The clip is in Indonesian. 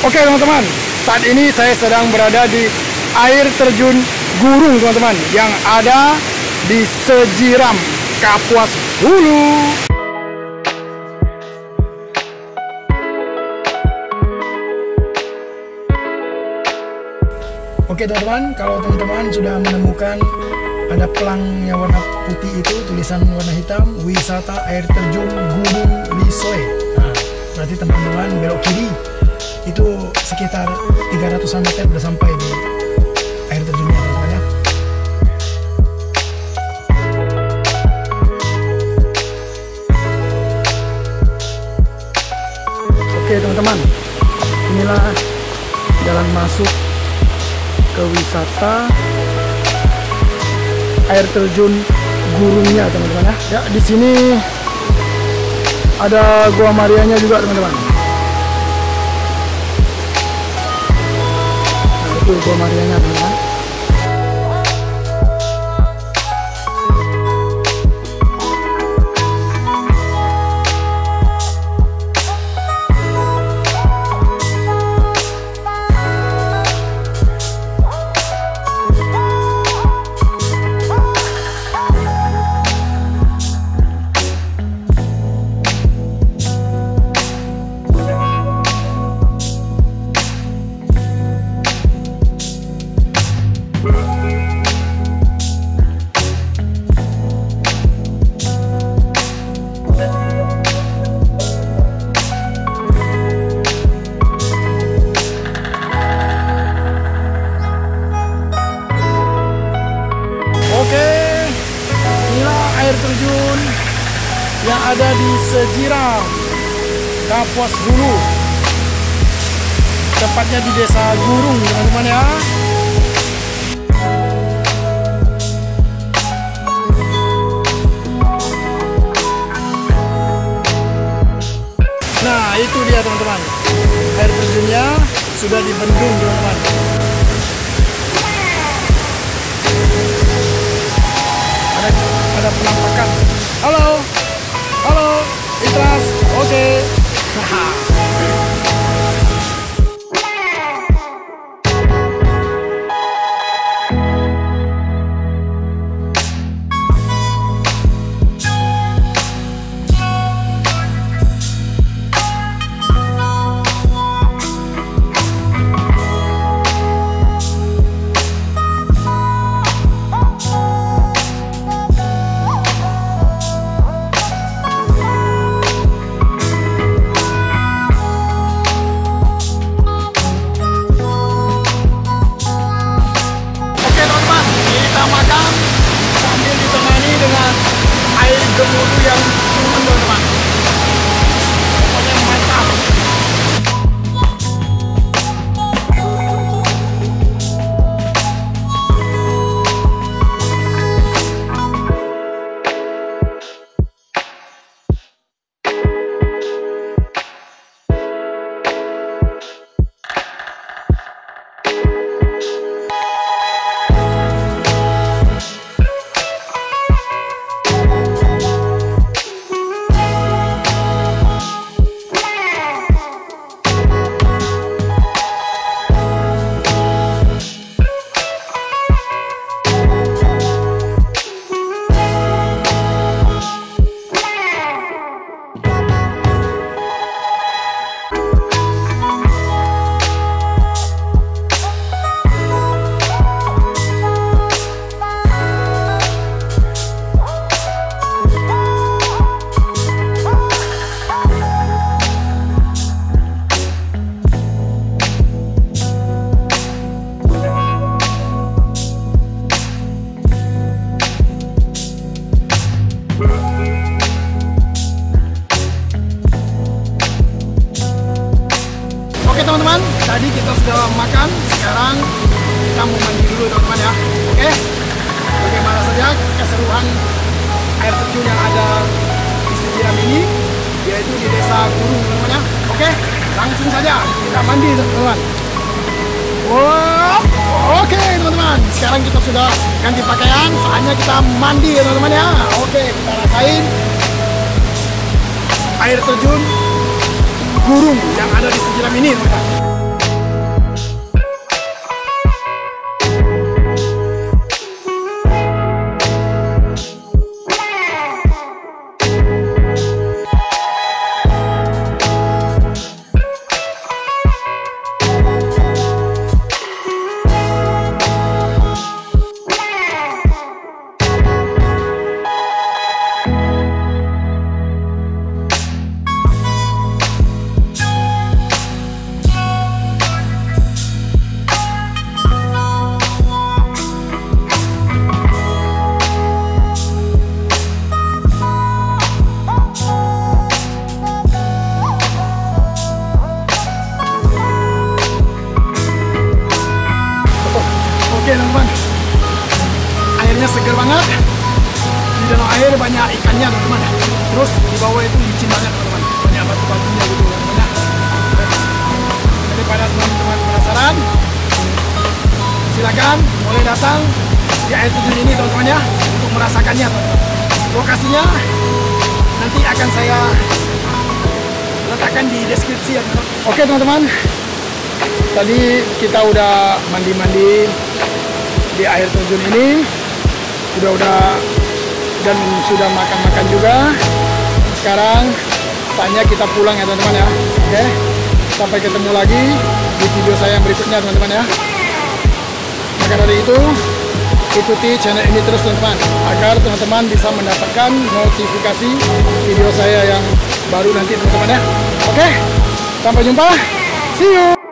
Oke teman-teman, saat ini saya sedang berada di air terjun Gurung teman-teman, yang ada di Sejiram, Kapuas Hulu. Oke teman-teman, kalau teman-teman sudah menemukan ada pelangnya warna putih itu, tulisan warna hitam, wisata air terjun Gunung Lisoe. Nah, berarti teman-teman belok kiri, itu sekitar 300-an meter udah sampai di air terjunnya teman-teman ya. Oke teman-teman, inilah jalan masuk ke wisata air terjun Gurungnya teman-teman ya. Ya, di sini ada Gua Marianya juga teman-teman. Nah, itu Gua Marianya teman-teman. Air terjun yang ada di Sejiram, Kapuas Hulu, tepatnya di Desa Gurung teman-teman ya. Nah itu dia teman-teman, air terjunnya sudah dibendung teman-teman. Ada penampakan. Halo, halo, Itras, oke. Makan sambil ditemani dengan air gemuruh yang turun teman-teman. Pokoknya mantap. Oke teman-teman, tadi kita sudah makan, sekarang kita mau mandi dulu teman-teman ya. Oke, bagaimana saja keseruan air terjun yang ada di Sejiram ini, yaitu di Desa Gurung teman-teman ya. Oke, langsung saja kita mandi teman-teman. Wow, oke teman-teman, sekarang kita sudah ganti pakaian, saatnya kita mandi ya teman-teman ya. Oke, kita rasain air terjun Gurung yang ada di Sejiram ini teman-teman. teman-teman. Airnya segar banget. Di dalam air banyak ikannya teman-teman. Terus di bawah itu licin banget teman-teman. Banyak batu-batunya gitu. Banyak. Daripada teman-teman penasaran, silakan boleh datang di air terjun ini teman-teman ya, untuk merasakannya teman-teman. Lokasinya nanti akan saya letakkan di deskripsi ya teman-teman. Oke teman-teman, tadi kita udah mandi-mandi di air terjun ini, udah dan sudah makan-makan juga. Sekarang saatnya kita pulang ya teman-teman ya. Oke, sampai ketemu lagi di video saya yang berikutnya teman-teman ya. Maka dari itu, ikuti channel ini terus teman-teman, agar teman-teman bisa mendapatkan notifikasi video saya yang baru nanti teman-teman ya. Oke, sampai jumpa, see you.